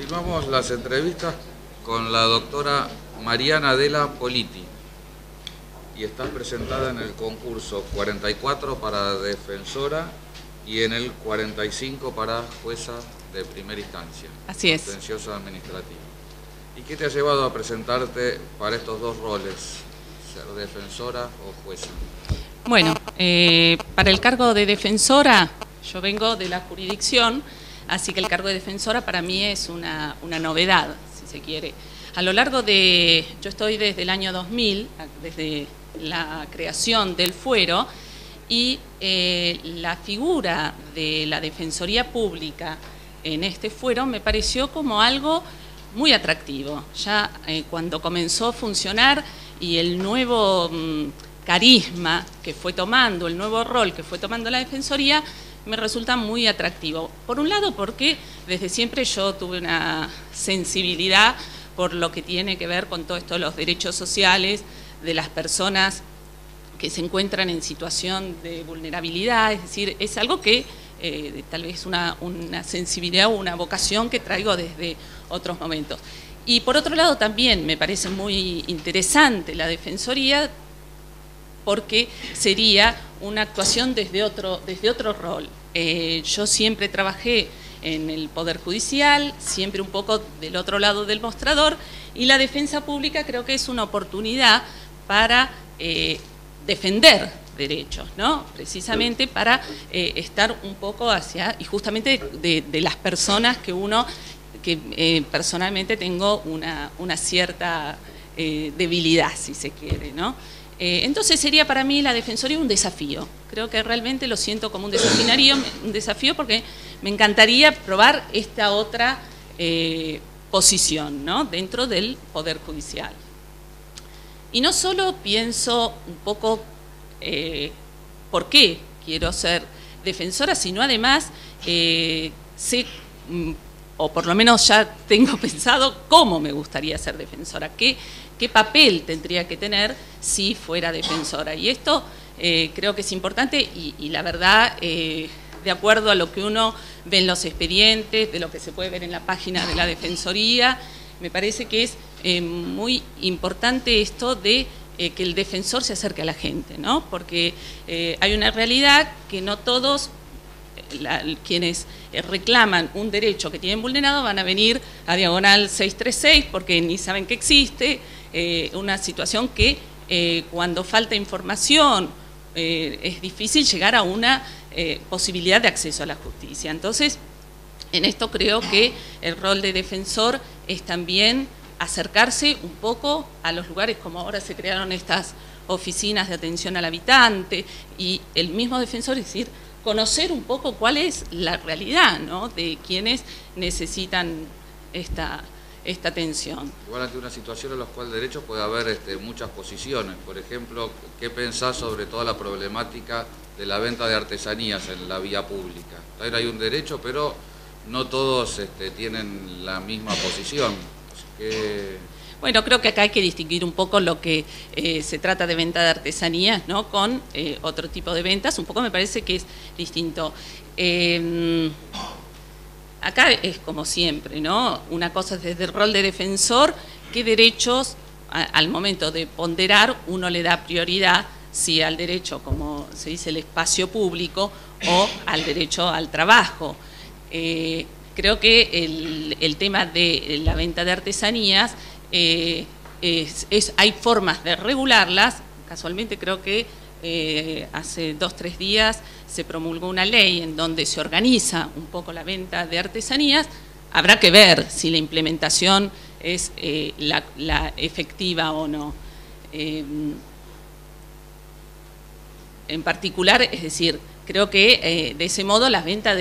Continuamos las entrevistas con la doctora Mariana Della Politi y está presentada en el concurso 44 para defensora y en el 45 para jueza de primera instancia. Así es. Contencioso administrativo. ¿Y qué te ha llevado a presentarte para estos dos roles, ser defensora o jueza? Bueno, para el cargo de defensora, yo vengo de la jurisdicción, así que el cargo de defensora para mí es una novedad, si se quiere. A lo largo de, yo estoy desde el año 2000, desde la creación del fuero, y la figura de la Defensoría Pública en este fuero me pareció como algo muy atractivo. Ya cuando comenzó a funcionar y el nuevo carisma que fue tomando, el nuevo rol que fue tomando la Defensoría, me resulta muy atractivo. Por un lado porque desde siempre yo tuve una sensibilidad por lo que tiene que ver con todo esto de los derechos sociales de las personas que se encuentran en situación de vulnerabilidad, es decir, es algo que tal vez una sensibilidad o una vocación que traigo desde otros momentos. Y por otro lado también me parece muy interesante la Defensoría porque sería una actuación desde otro rol. Yo siempre trabajé en el Poder Judicial, siempre un poco del otro lado del mostrador, y la defensa pública creo que es una oportunidad para defender derechos, ¿no? Precisamente para estar un poco hacia, y justamente de las personas que personalmente tengo una cierta debilidad, si se quiere, ¿no? Entonces sería para mí la Defensoría un desafío. Creo que realmente lo siento como un desafío porque me encantaría probar esta otra posición, ¿no? Dentro del Poder Judicial. Y no solo pienso un poco por qué quiero ser defensora, sino además sé, o por lo menos ya tengo pensado cómo me gustaría ser defensora, qué papel tendría que tener si fuera defensora. Y esto creo que es importante y la verdad, de acuerdo a lo que uno ve en los expedientes, de lo que se puede ver en la página de la Defensoría, me parece que es muy importante esto de que el defensor se acerque a la gente, ¿no? Porque hay una realidad que no todos quienes reclaman un derecho que tienen vulnerado van a venir a diagonal 636 porque ni saben que existe, una situación que cuando falta información es difícil llegar a una posibilidad de acceso a la justicia. Entonces, en esto creo que el rol de defensor es también acercarse un poco a los lugares como ahora se crearon estas oficinas de atención al habitante y el mismo defensor, es decir, conocer un poco cuál es la realidad, ¿no? De quienes necesitan esta atención. Igual ante una situación en la cual el derecho puede haber muchas posiciones. Por ejemplo, ¿qué pensás sobre toda la problemática de la venta de artesanías en la vía pública? También hay un derecho, pero no todos tienen la misma posición. Bueno, creo que acá hay que distinguir un poco lo que se trata de venta de artesanías, ¿no? Con otro tipo de ventas, un poco me parece que es distinto. Acá es como siempre, ¿no? Una cosa es desde el rol de defensor, qué derechos al momento de ponderar uno le da prioridad, si al derecho, como se dice, el espacio público o al derecho al trabajo. Creo que el tema de la venta de artesanías, hay formas de regularlas. Casualmente creo que hace 2 o 3 días se promulgó una ley en donde se organiza un poco la venta de artesanías. Habrá que ver si la implementación es la efectiva o no. En particular, es decir, creo que de ese modo las ventas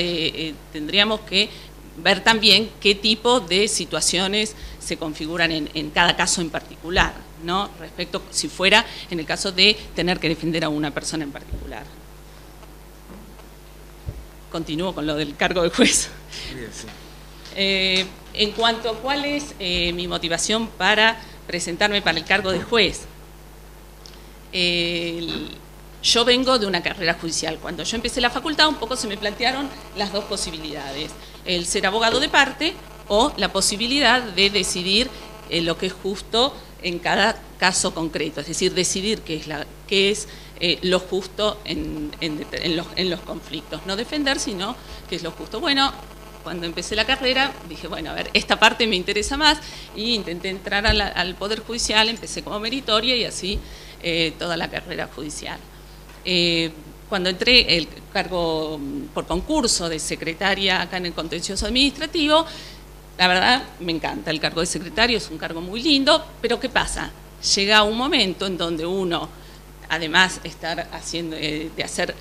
tendríamos que ver también qué tipo de situaciones se configuran en cada caso en particular, ¿no? Respecto si fuera en el caso de tener que defender a una persona en particular. Continúo con lo del cargo de juez. Bien, sí. En cuanto a cuál es mi motivación para presentarme para el cargo de juez, yo vengo de una carrera judicial. Cuando yo empecé la facultad un poco se me plantearon las dos posibilidades, el ser abogado de parte o la posibilidad de decidir lo que es justo en cada caso concreto, es decir, decidir qué es lo justo en los conflictos. No defender, sino qué es lo justo. Bueno, cuando empecé la carrera dije, bueno, a ver, esta parte me interesa más, y intenté entrar al Poder Judicial, empecé como meritoria y así toda la carrera judicial. Cuando entré el cargo por concurso de secretaria acá en el contencioso administrativo, la verdad me encanta el cargo de secretario, es un cargo muy lindo, pero ¿qué pasa? Llega un momento en donde uno, además de estar de hacer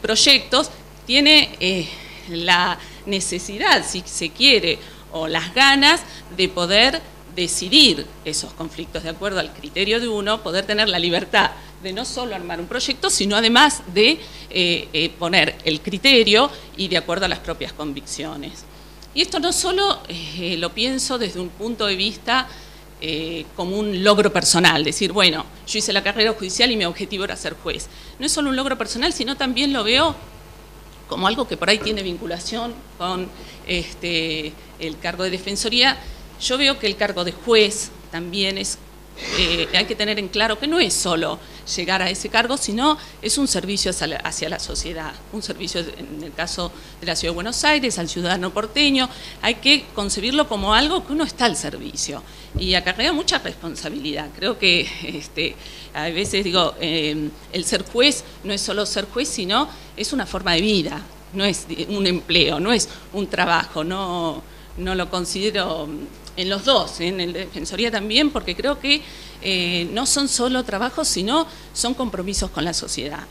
proyectos, tiene la necesidad, si se quiere, o las ganas de poder decidir esos conflictos de acuerdo al criterio de uno, poder tener la libertad de no solo armar un proyecto, sino además de poner el criterio y de acuerdo a las propias convicciones. Y esto no solo lo pienso desde un punto de vista como un logro personal, decir, bueno, yo hice la carrera judicial y mi objetivo era ser juez. No es solo un logro personal, sino también lo veo como algo que por ahí tiene vinculación con el cargo de defensoría. Yo veo que el cargo de juez también hay que tener en claro que no es solo llegar a ese cargo, sino es un servicio hacia la sociedad, un servicio, en el caso de la Ciudad de Buenos Aires, al ciudadano porteño. Hay que concebirlo como algo que uno está al servicio y acarrea mucha responsabilidad. Creo que a veces digo, el ser juez no es solo ser juez, sino es una forma de vida, no es un empleo, no es un trabajo, no lo considero en los dos, en el de Defensoría también, porque creo que no son solo trabajos, sino son compromisos con la sociedad.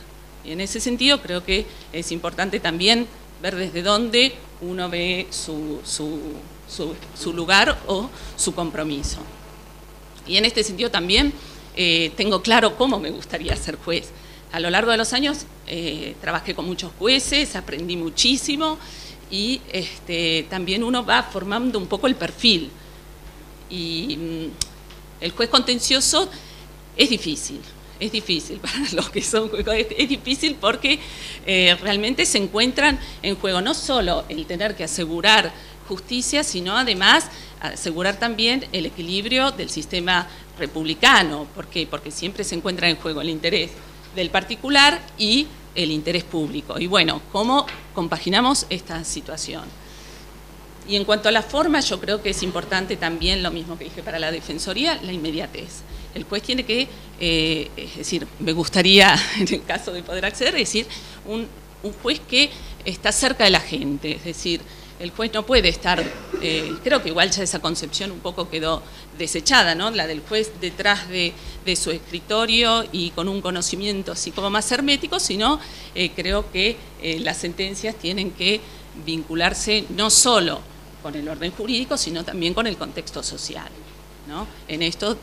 Y en ese sentido creo que es importante también ver desde dónde uno ve su lugar o su compromiso. Y en este sentido también tengo claro cómo me gustaría ser juez. A lo largo de los años trabajé con muchos jueces, aprendí muchísimo y también uno va formando un poco el perfil. Y el juez contencioso es difícil para los que son jueces, es difícil porque realmente se encuentran en juego no solo el tener que asegurar justicia, sino además asegurar también el equilibrio del sistema republicano. ¿Por qué? Porque siempre se encuentra en juego el interés del particular y el interés público. Y bueno, ¿cómo compaginamos esta situación? Y en cuanto a la forma, yo creo que es importante también, lo mismo que dije para la Defensoría, la inmediatez. El juez tiene que, es decir, me gustaría, en el caso de poder acceder, es decir, un juez que está cerca de la gente, es decir, el juez no puede estar, creo que igual ya esa concepción un poco quedó desechada, ¿no? La del juez detrás de su escritorio y con un conocimiento así como más hermético, sino creo que las sentencias tienen que vincularse no solo con el orden jurídico, sino también con el contexto social, ¿no? En esto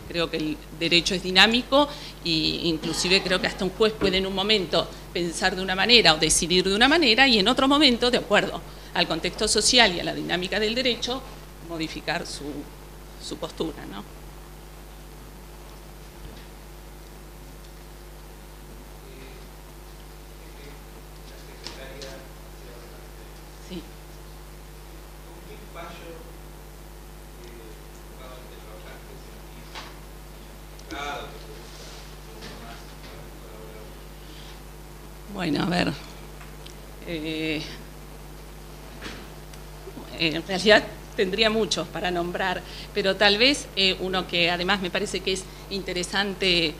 creo que el derecho es dinámico e inclusive creo que hasta un juez puede en un momento pensar de una manera o decidir de una manera y en otro momento, de acuerdo al contexto social y a la dinámica del derecho, modificar su postura, ¿no? Sí. Bueno, a ver, en realidad tendría muchos para nombrar, pero tal vez uno que además me parece que es interesante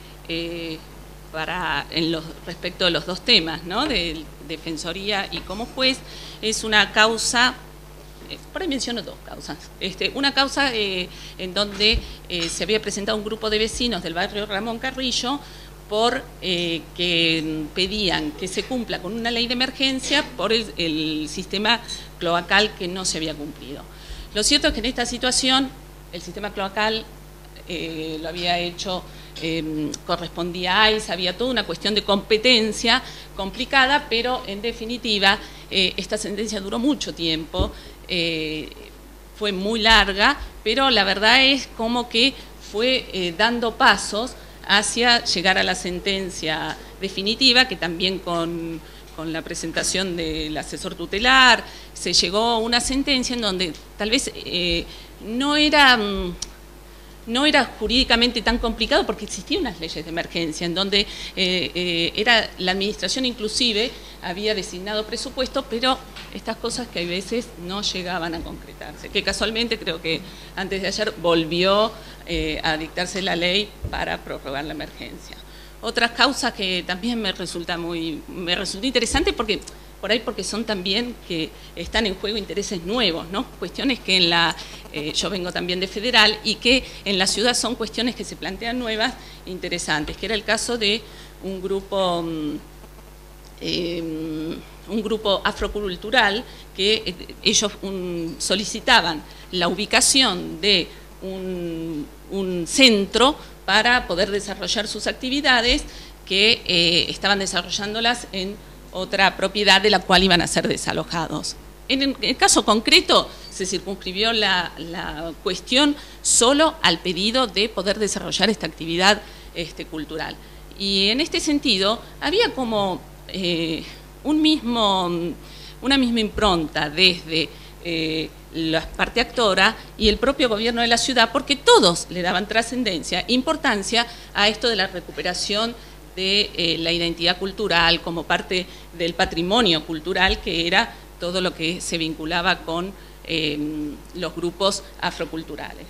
respecto de los dos temas, ¿no? De Defensoría y como juez, es una causa, por ahí menciono dos causas. Una causa en donde se había presentado un grupo de vecinos del barrio Ramón Carrillo que pedían que se cumpla con una ley de emergencia por el sistema cloacal que no se había cumplido. Lo cierto es que en esta situación el sistema cloacal lo había hecho, correspondía a AIS, había toda una cuestión de competencia complicada, pero en definitiva esta sentencia duró mucho tiempo, fue muy larga, pero la verdad es como que fue dando pasos hacia llegar a la sentencia definitiva, que también con con la presentación del asesor tutelar, se llegó a una sentencia en donde tal vez no era jurídicamente tan complicado porque existían unas leyes de emergencia en donde la administración inclusive había designado presupuesto, pero estas cosas que a veces no llegaban a concretarse, que casualmente creo que antes de ayer volvió a dictarse la ley para prorrogar la emergencia. Otras causas que también me resulta interesante porque son también que están en juego intereses nuevos, ¿no? Cuestiones que yo vengo también de federal y que en la ciudad son cuestiones que se plantean nuevas, interesantes, que era el caso de un grupo afrocultural que ellos solicitaban la ubicación de un centro para poder desarrollar sus actividades que estaban desarrollándolas en otra propiedad de la cual iban a ser desalojados. En el caso concreto se circunscribió la cuestión solo al pedido de poder desarrollar esta actividad cultural. Y en este sentido había como una misma impronta desde la parte actora y el propio gobierno de la ciudad, porque todos le daban trascendencia, importancia a esto de la recuperación de la identidad cultural como parte del patrimonio cultural, que era todo lo que se vinculaba con los grupos afroculturales.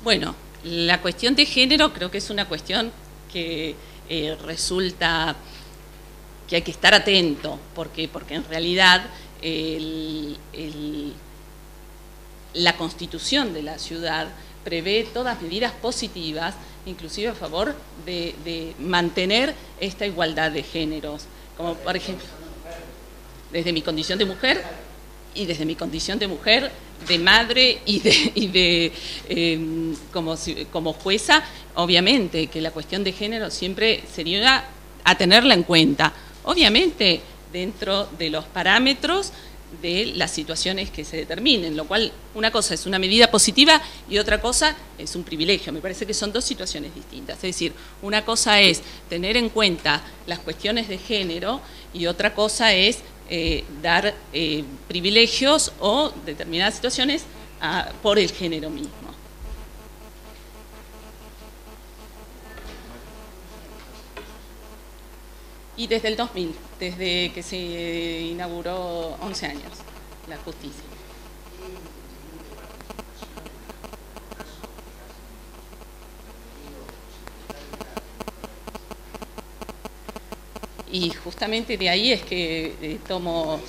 Bueno, la cuestión de género creo que es una cuestión que resulta que hay que estar atento, porque en realidad la Constitución de la ciudad prevé todas medidas positivas, inclusive a favor de mantener esta igualdad de géneros, como por ejemplo, desde mi condición de mujer y desde mi condición de mujer, de madre y como jueza, obviamente que la cuestión de género siempre sería a tenerla en cuenta, obviamente dentro de los parámetros de las situaciones que se determinen, lo cual una cosa es una medida positiva y otra cosa es un privilegio. Me parece que son dos situaciones distintas, es decir, una cosa es tener en cuenta las cuestiones de género y otra cosa es dar privilegios o determinadas situaciones por el género mismo. Y desde el 2000, desde que se inauguró 11 años la justicia. Y justamente de ahí es que tomo...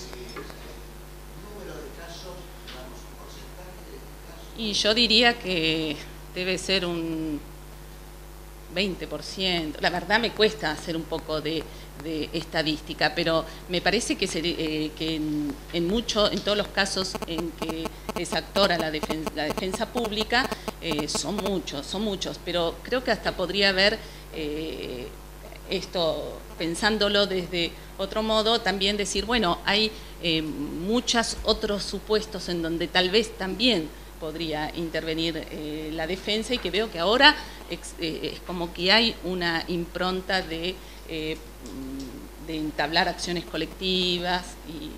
Y yo diría que debe ser un 20%. La verdad me cuesta hacer un poco de estadística, pero me parece que en todos los casos en que es actora la defensa pública, son muchos, pero creo que hasta podría haber... esto, pensándolo desde otro modo, también decir, bueno, hay muchos otros supuestos en donde tal vez también podría intervenir la defensa y que veo que ahora es como que hay una impronta de entablar acciones colectivas y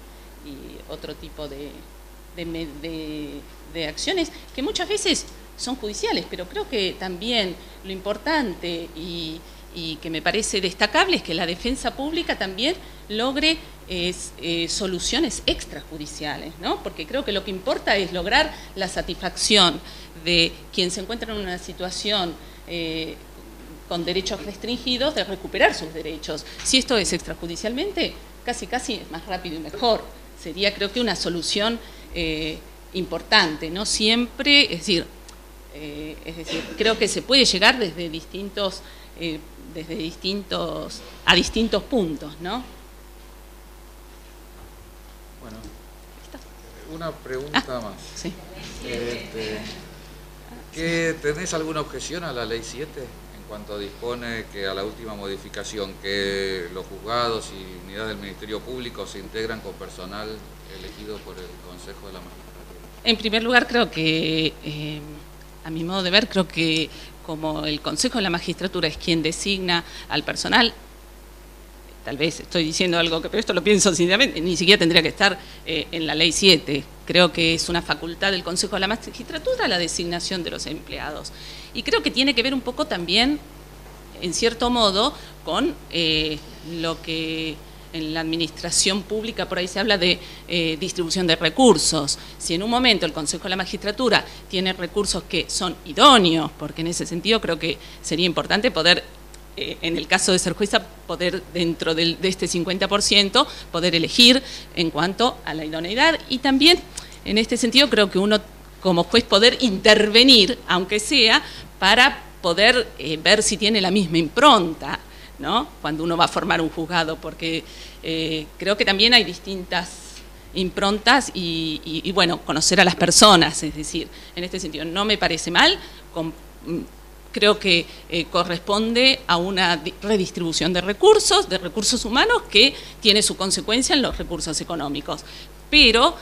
otro tipo de acciones que muchas veces son judiciales, pero creo que también lo importante y que me parece destacable es que la defensa pública también logre soluciones extrajudiciales, ¿no? Porque creo que lo que importa es lograr la satisfacción de quien se encuentra en una situación con derechos restringidos, de recuperar sus derechos. Si esto es extrajudicialmente, casi es más rápido y mejor. Sería, creo que, una solución importante, no siempre, es decir, creo que se puede llegar desde distintos puntos, ¿no? Bueno, una pregunta más. Sí. ¿Tenés alguna objeción a la Ley 7 en cuanto dispone que a la última modificación que los juzgados y unidades del Ministerio Público se integran con personal elegido por el Consejo de la Magistratura? En primer lugar, creo que, a mi modo de ver, creo que como el Consejo de la Magistratura es quien designa al personal, tal vez estoy diciendo algo que, pero esto lo pienso sinceramente, ni siquiera tendría que estar en la Ley 7. Creo que es una facultad del Consejo de la Magistratura la designación de los empleados. Y creo que tiene que ver un poco también, en cierto modo, con lo que en la administración pública por ahí se habla de distribución de recursos. Si en un momento el Consejo de la Magistratura tiene recursos que son idóneos, porque en ese sentido creo que sería importante poder, en el caso de ser jueza, poder dentro de este 50% poder elegir en cuanto a la idoneidad, y también en este sentido creo que uno como juez poder intervenir, aunque sea, para poder ver si tiene la misma impronta, ¿no?, cuando uno va a formar un juzgado, porque creo que también hay distintas improntas y bueno, conocer a las personas, es decir, en este sentido no me parece mal, creo que corresponde a una redistribución de recursos humanos que tiene su consecuencia en los recursos económicos. Pero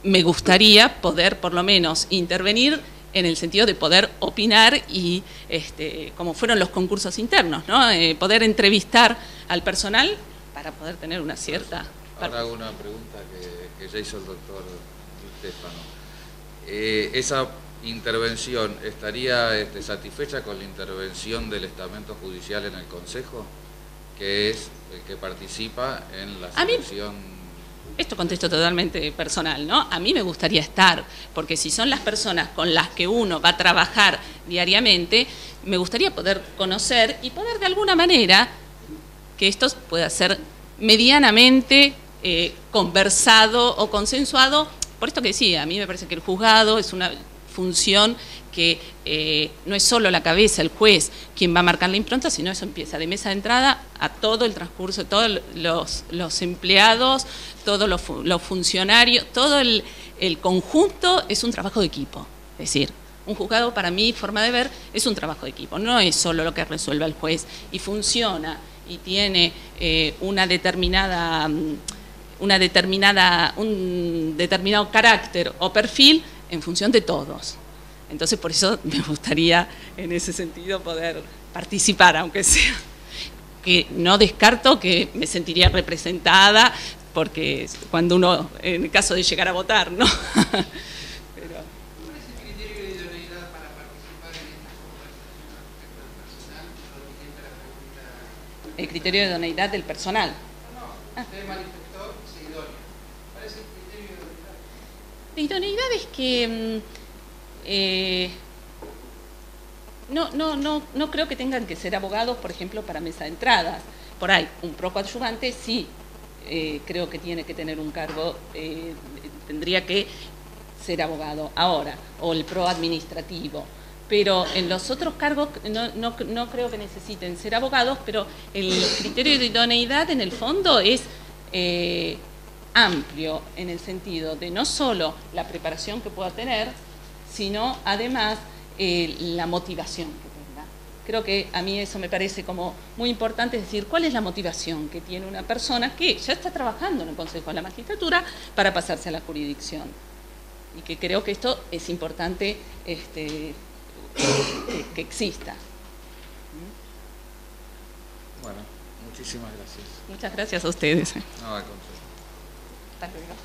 me gustaría poder, por lo menos, intervenir en el sentido de poder opinar y, como fueron los concursos internos, ¿no?, poder entrevistar al personal para poder tener una cierta... Ahora hago una pregunta que ya hizo el doctor Di Stefano. Esa intervención, ¿estaría satisfecha con la intervención del estamento judicial en el Consejo, que es el que participa en la selección? Esto contesto totalmente personal, ¿no? A mí me gustaría estar, porque si son las personas con las que uno va a trabajar diariamente, me gustaría poder conocer y poder de alguna manera que esto pueda ser medianamente conversado o consensuado. Por esto que decía, a mí me parece que el juzgado es una función que no es solo la cabeza, el juez, quien va a marcar la impronta, sino eso empieza de mesa de entrada a todo el transcurso, todos los empleados, todos los funcionarios, todo el conjunto es un trabajo de equipo. Es decir, un juzgado, para mí, forma de ver, es un trabajo de equipo, no es solo lo que resuelve el juez, y funciona y tiene un determinado carácter o perfil en función de todos. Entonces, por eso me gustaría, en ese sentido, poder participar, aunque sea. Que no descarto que me sentiría representada, porque cuando uno, en el caso de llegar a votar, ¿no? Pero... ¿Cuál es el criterio de idoneidad para participar en estas conversaciones? ¿El personal o vigente la pregunta? El criterio de idoneidad del personal. No, usted manifestó que es idóneo. ¿Cuál es el criterio de idoneidad? La idoneidad es que no creo que tengan que ser abogados, por ejemplo, para mesa de entradas. Por ahí, un pro coadyuvante sí, creo que tiene que tener un cargo, tendría que ser abogado ahora, o el pro administrativo. Pero en los otros cargos no creo que necesiten ser abogados, pero el criterio de idoneidad en el fondo es amplio, en el sentido de no solo la preparación que pueda tener, sino además la motivación que tenga. Creo que a mí eso me parece como muy importante, es decir, cuál es la motivación que tiene una persona que ya está trabajando en el Consejo de la Magistratura para pasarse a la jurisdicción. Y que creo que esto es importante que exista. Bueno, muchísimas gracias. Muchas gracias a ustedes. No, al contrario. Hasta luego.